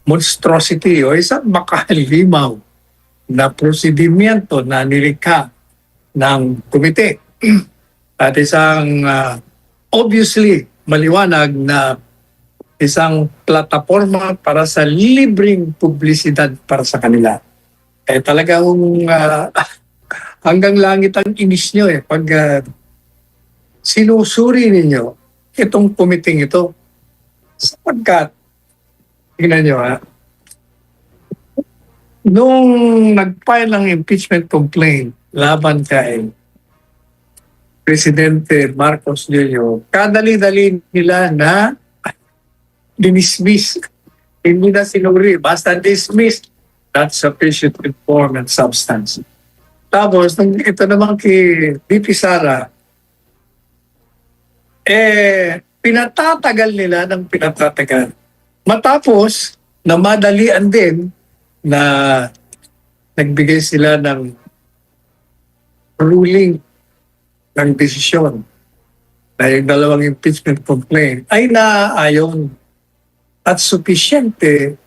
monstrosity o isang makahalimaw na prosedimento na nilikha ng komite. At isang obviously maliwanag na isang plataforma para sa libreng publisidad para sa kanila. Talagang hanggang langit ang inis nyo pag sinusuri ninyo itong kumiting ito. Sapagkat, tingnan nyo nung nag-file ng impeachment complaint laban kay Presidente Marcos Jr., kadali-dali nila na dinismiss. Hindi na sinuri, basta dismissed, not sufficient in form and substance. Tapos, ito naman kay VP Sara, pinatatagal nila ng pinatatagal. Matapos, na madalian din na nagbigay sila ng ruling ng desisyon na yung dalawang impeachment complaint ay naaayon at supisyente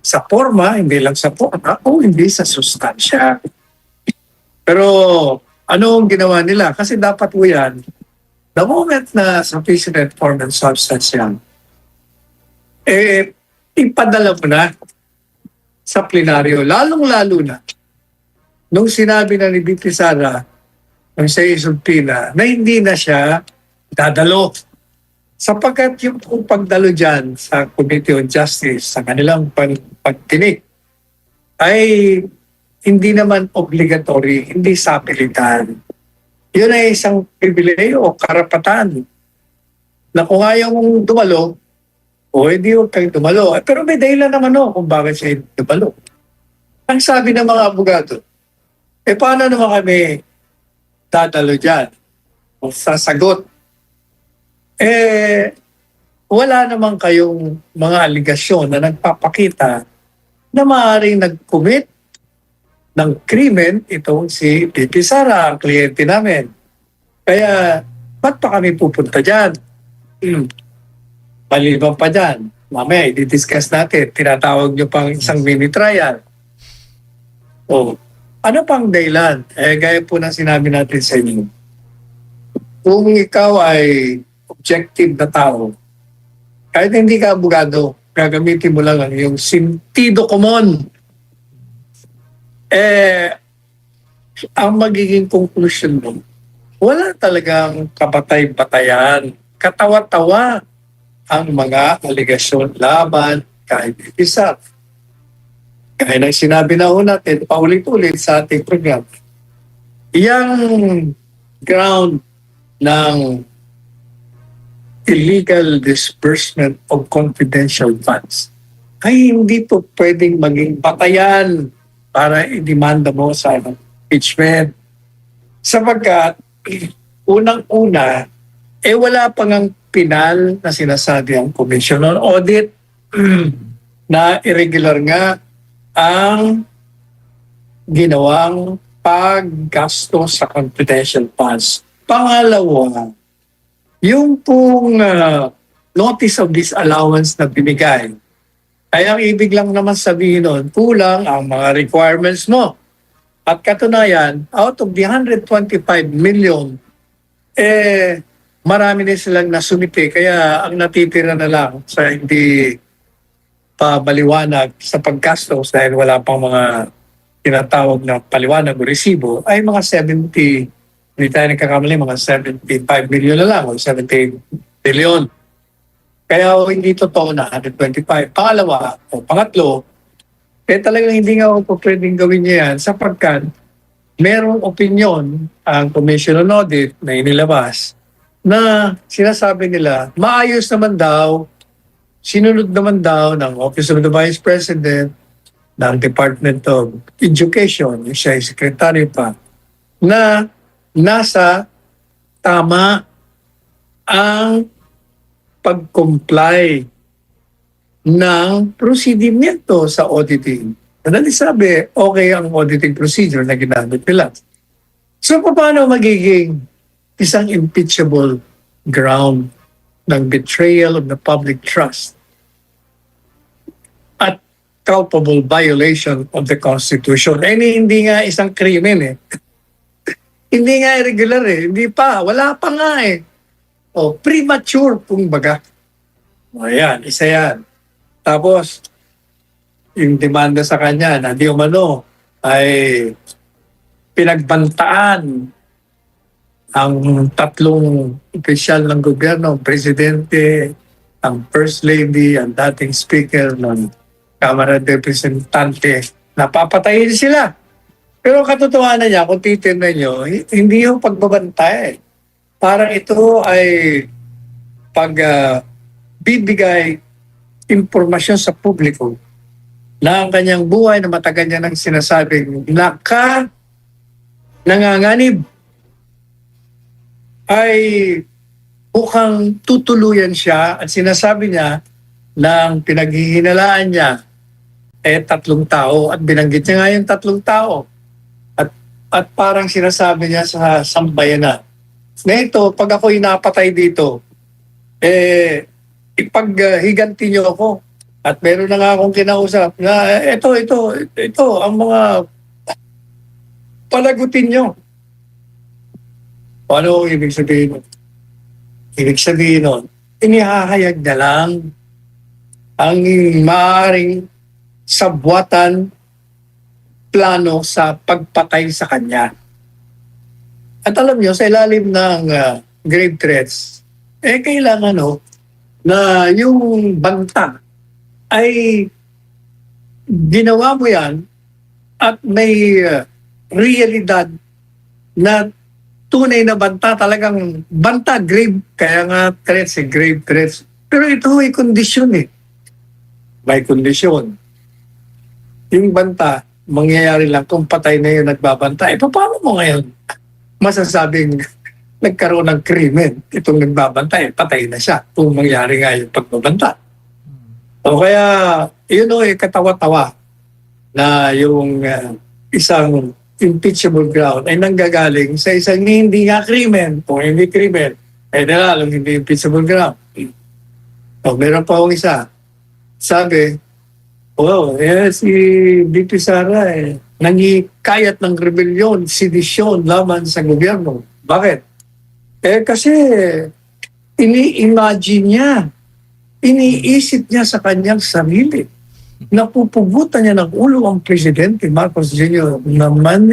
sa forma, hindi lang sa forma, o hindi sa sustansya. Pero ano ang ginawa nila? Kasi dapat po yan, the moment na sufficient form and substance yan, ipadala mo na sa plenaryo, lalong-lalo na nung sinabi na ni VP Sara ng sa isultina na hindi na siya dadalo. Sapagkat yung pagdalo dyan sa Committee on Justice, sa kanilang pagtinik, ay hindi naman obligatory, hindi sapilitan. Yun ay isang pribileyo o karapatan na kung ayaw mong dumalo, o hindi huwag kang dumalo. Pero may dahilan naman kung bakit siya dumalo. Ang sabi ng mga abogado, paano naman kami dadalo dyan o sasagot? Wala naman kayong mga aligasyon na nagpapakita na maaaring nag-commit ng krimen itong si VP Sara, ang kliyente namin. Kaya, ba't pa kami pupunta dyan? Maliban pa dyan, mamaya i-discuss natin, tinatawag nyo pang isang mini-trial. Ano pang dahilan? Gaya po na sinabi natin sa inyo. Kung ikaw ay objective na tao, kahit hindi ka abogado, gagamitin mo lang yung sentido común. Ang magiging conclusion mo, wala talagang kapatay-batayan, katawa-tawa ang mga aligasyon laban kahit isa. Kaya na sinabi na natin, paulit-ulit sa ating program, yung ground ng illegal disbursement of confidential funds ay hindi po pwedeng maging batayan para i-demanda mo sa impeachment. Sapagkat, unang-una, wala pang ang pinal na sinasabi ang Commission on Audit na irregular nga ang ginawang paggasto sa confidential funds. Pangalawa, yung pong notice of disallowance na binigay, ay ang ibig lang naman sabihin nun, kulang ang mga requirements mo. At katunayan, out of the 125 million, marami na silang nasumite, kaya ang natitira na lang sa hindi pabaliwanag sa paggastos dahil wala pang mga tinatawag na paliwanag o resibo ay mga 70, hindi tayo nagkakamali, mga 75 million na lang o 70 billion. Kaya hindi totoo na 125. Pangalawa o pangatlo, talagang hindi nga ako pwedeng gawin niya yan sapagkat merong opinion ang Commission on Audit na inilabas na sinasabi nila, maayos naman daw, sinunod naman daw ng Office of the Vice President, ng Department of Education, yung siya ay sekretary pa, na nasa tama ang pag-comply ng prosedimento sa auditing. Madali sabi, okay ang auditing procedure na ginamit nila. So, paano magiging isang impeachable ground ng betrayal of the public trust? At culpable violation of the Constitution. Hindi nga isang krimen eh. Hindi nga irregular eh. Hindi pa. Wala pa nga eh. O, premature kumbaga. O, yan. Isa yan. Tapos, yung demanda sa kanya na di umano ay pinagbantaan ang tatlong opisyal ng gobyerno, ang presidente, ang first lady, ang dating speaker ng Kamara de Representante, napapatayin sila. Pero katotohanan niya, kung titignan nyo, hindi yung pagbabantay. Parang ito ay bibigay impormasyon sa publiko na ang kanyang buhay na matagal niya nang sinasabing nanganganib ay mukhang tutuluyan siya at sinasabi niya ng pinaghihinalaan niya tatlong tao at binanggit niya nga yung tatlong tao at parang sinasabi niya sa sambayanan na ito, pag ako'y napatay dito, ipaghiganti niyo ako. At meron na nga akong kinausap na ito, ang mga palagutin niyo. Ano ibig sabihin nun? Ibig sabihin nun, inihahayag na lang ang maaaring sabwatan plano sa pagpatay sa kanya. At alam niyo, sa ilalim ng grave threats, kailangan na yung banta ay ginawa mo yan at may realidad na tunay na banta, talagang banta, grave, kaya nga threats, grave threats. Pero ito ay kondisyon eh. May kondisyon. Yung banta, mangyayari lang kung patay na yung nagbabanta. Paano mo ngayon masasabing nagkaroon ng krimen itong nagbabanta, patay na siya kung mangyari nga yung pagbabanta. O kaya, yun katawa-tawa na yung isang impeachable ground ay nanggagaling sa isang hindi nga krimen. Kung hindi krimen, nalang hindi impeachable ground. O, meron pa akong isa. Sabi, si BP Sara nangikayat ng rebellion, sedisyon laban sa gobyerno. Bakit? Kasi ini-imagine niya, iniisip niya sa kanyang sarili. Napupugutan niya ng ulo ang Presidente Marcos Jr. naman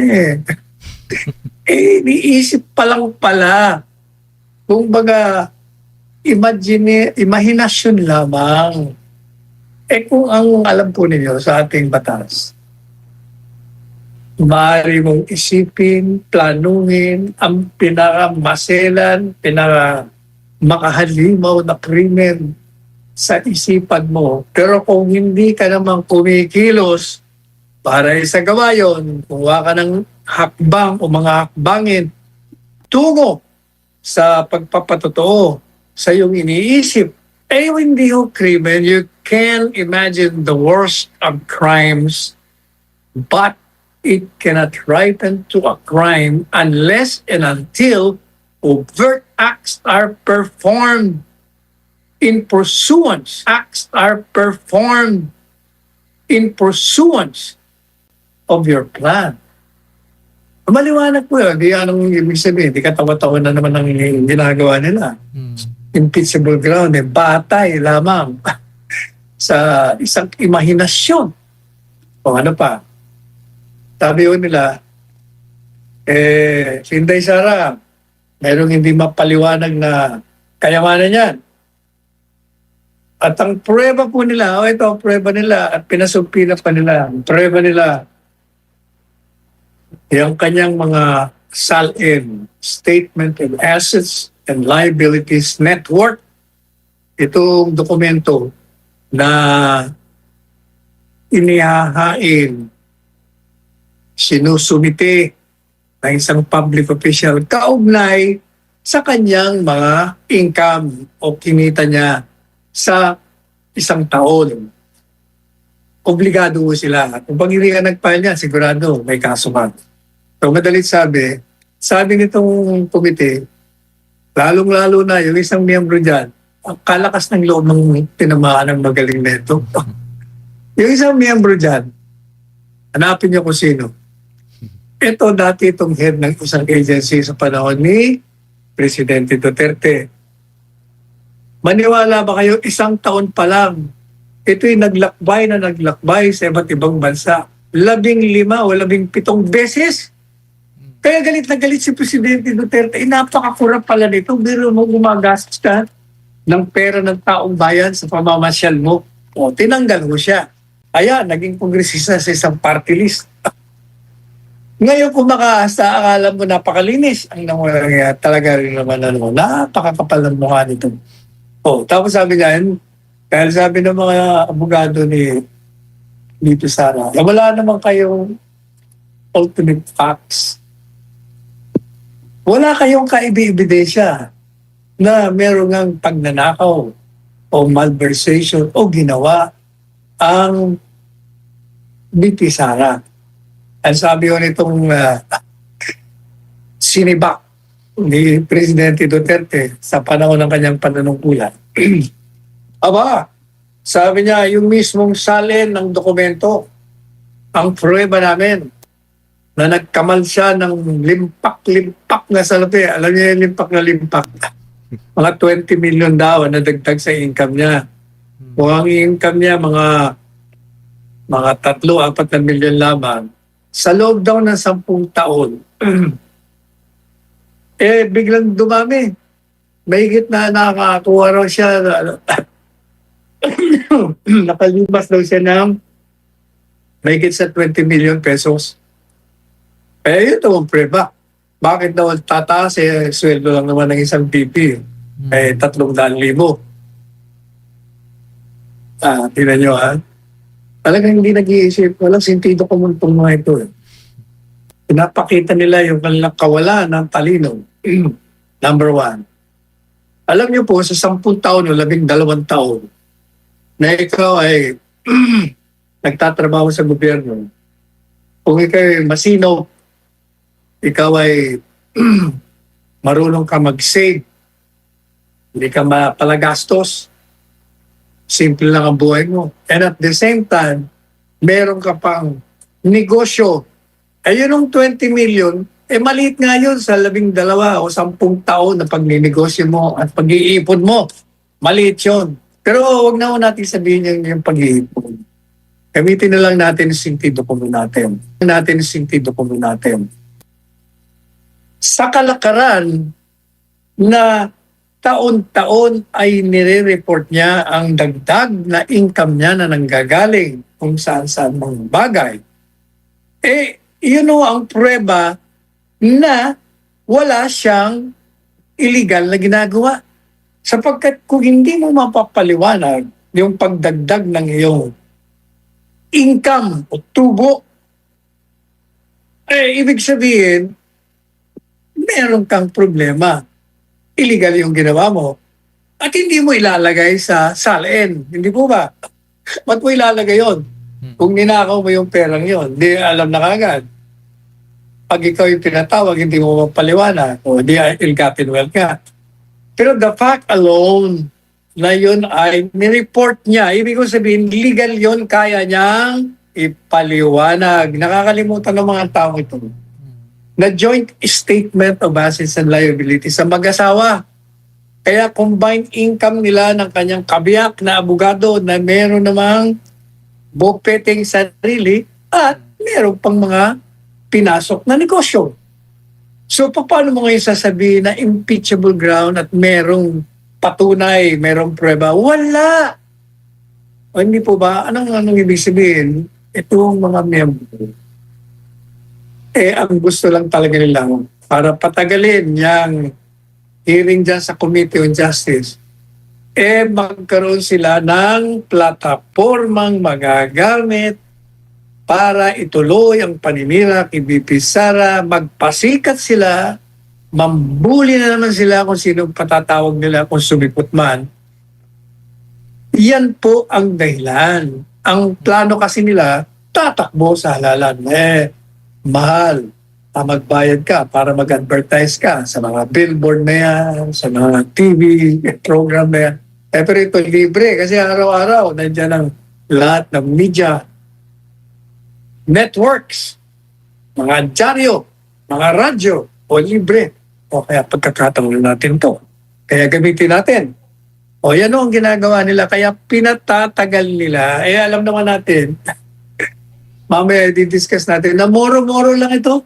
iniisip pa lang pala. Kung baga, imahinasyon lamang. Kung ang alam po ninyo sa ating batas, maaari mong isipin, planuhin ang pinakamaselan, pinakamakaalimaw na krimen sa isipan mo. Pero kung hindi ka namang kumikilos para isagawa yun, kuha ka ng hakbang o mga hakbangin tungo sa pagpapatotoo sa iyong iniisip, hindi ho krimen. You can imagine the worst of crimes, but it cannot ripen to a crime unless and until overt acts are performed in pursuance. Acts are performed in pursuance of your plan. Maliwanag po yun. Di anong ibig sabihin. Di katawa-tawa na naman ang ginagawa nila. Impeachable ground, batay lamang sa isang imahinasyon. O ano pa? Sabi yun nila, si Inday Sara, mayroong hindi mapaliwanag na kayamanan yan. At ang prueba po nila, ito ang prueba nila at pinasumpilan pa nila. Ang prueba nila, yung kanyang mga SALN, Statement of Assets and Liabilities Network, itong dokumento na inihahain, sinusumite ng isang public official kaugnay sa kanyang mga income o kinita niya sa isang taon. Obligado sila. Kung pag hindi ka nag-file niya, sigurado may kaso ka. So madalit sabi nitong komite, lalong-lalo na yung isang miyembro dyan, ang kalakas ng loob ng tinamaan ng magaling neto. Yung isang miyembro dyan, hanapin niyo kung sino. Ito dati itong head ng isang agency sa panahon ni Presidente Duterte. Maniwala ba kayo, isang taon pa lang, ito'y naglakbay sa iba't ibang bansa. 15 o 17 beses. Kaya galit na galit si Presidente Duterte. Napakakurap pala nito. Biro mo gumagastos ka ng pera ng taong bayan sa pamamasyal mo. O, tinanggal mo siya. Kaya, naging kongresista sa isang party list. Ngayon kung makaasa, akala mo napakalinis. Ang nangyayari talaga rin naman napakakapal ng mukha nito. Oh, tapos sabi niya, dahil sabi ng mga abogado ni dito sana, wala naman kayong ultimate facts. Wala kayong kaibibidensya na meron ngang pagnanakaw o malversation o ginawa ang BP Sara. Ang sabi ko nitong sinibak ni Presidente Duterte sa panahon ng kanyang panunungkulan. Aba, sabi niya, yung mismong salin ng dokumento, ang pruweba namin na nagkamal siya ng limpak-limpak na salapi. Alam niya yung limpak na limpak. Mga 20 million daw na dagdag sa income niya. Kung ang income niya, mga 3-4 na milyon lamang, sa loob daw ng 10 taon, biglang dumami. Mahigit na nakakakuha raw siya, nakalimas daw siya ng mahigit sa 20 million pesos. Yun daw ang preba. Bakit daw tataas? Sweldo lang naman ng isang PP. 300,000. Tingnan nyo talagang hindi nag-iisip. Walang sentido kumuntong mga ito. Pinapakita nila yung kanilang kawalan ng talino. Number 1. Alam niyo po, sa 10 taon o 12 taon, na ikaw ay nagtatrabaho sa gobyerno, kung ikaw ay masino, ikaw ay marunong ka mag-save, hindi ka mapalagastos, simple lang ang buhay mo. And at the same time, meron ka pang negosyo. Ayun yung 20 million, maliit nga yun sa 12 o 10 taon na pagninegosyo mo at pag-iipon mo. Maliit yun. Pero wag na natin sabihin yung pag-iipon. Gamitin na lang natin yung sentido comum natin. Sa kalakaran na taon-taon ay nire-report niya ang dagdag na income niya na nanggagaling kung saan-saan mga bagay. Yun ang pruweba na wala siyang illegal na ginagawa. Sapagkat kung hindi mo mapapaliwanag yung pagdagdag ng iyong income o tubo, ibig sabihin, meron kang problema. Illegal yung ginawa mo. At hindi mo ilalagay sa salin. Hindi po ba? Ba't mo ilalagay yon? Kung ninakaw mo yung perang yon, di alam na kagad. Pag ikaw yung pinatawag, hindi mo mapaliwanag. O di ill-gotten wealth ka. Pero the fact alone na yun ay nireport niya. Ibig ko sabihin, legal yun, kaya niyang ipaliwanag. Nakakalimutan ng mga tao ito na joint statement of assets and liabilities sa mag-asawa. Kaya combined income nila ng kanyang kabiyak na abogado na meron namang bupeting sarili at meron pang mga pinasok na negosyo. So paano mo ngayon sasabihin na impeachable ground at merong patunay, merong prueba? Wala! O hindi po ba? Anong ibig sabihin? Itong mga miyembro, ang gusto lang talaga nila para patagalin yung hearing dyan sa Committee on Justice, magkaroon sila ng platapormang magagamit para ituloy ang paninira kay BP Sara, magpasikat sila, mambuli na naman sila kung sino patatawag nila kung sumipot man. Yan po ang dahilan. Ang plano kasi nila, tatakbo sa halalan. Mahal, magbayad ka para mag-advertise ka sa mga billboard na yan, sa mga TV program na yan. Pero ito libre kasi araw-araw nandiyan ang lahat ng media networks, mga dyaryo, mga radyo, o libre. O kaya pagkakataon natin to. Kaya gamitin natin. O yan o ang ginagawa nila. Kaya pinatatagal nila. Eh alam naman natin, mamaya di-discuss natin na moro-moro lang ito.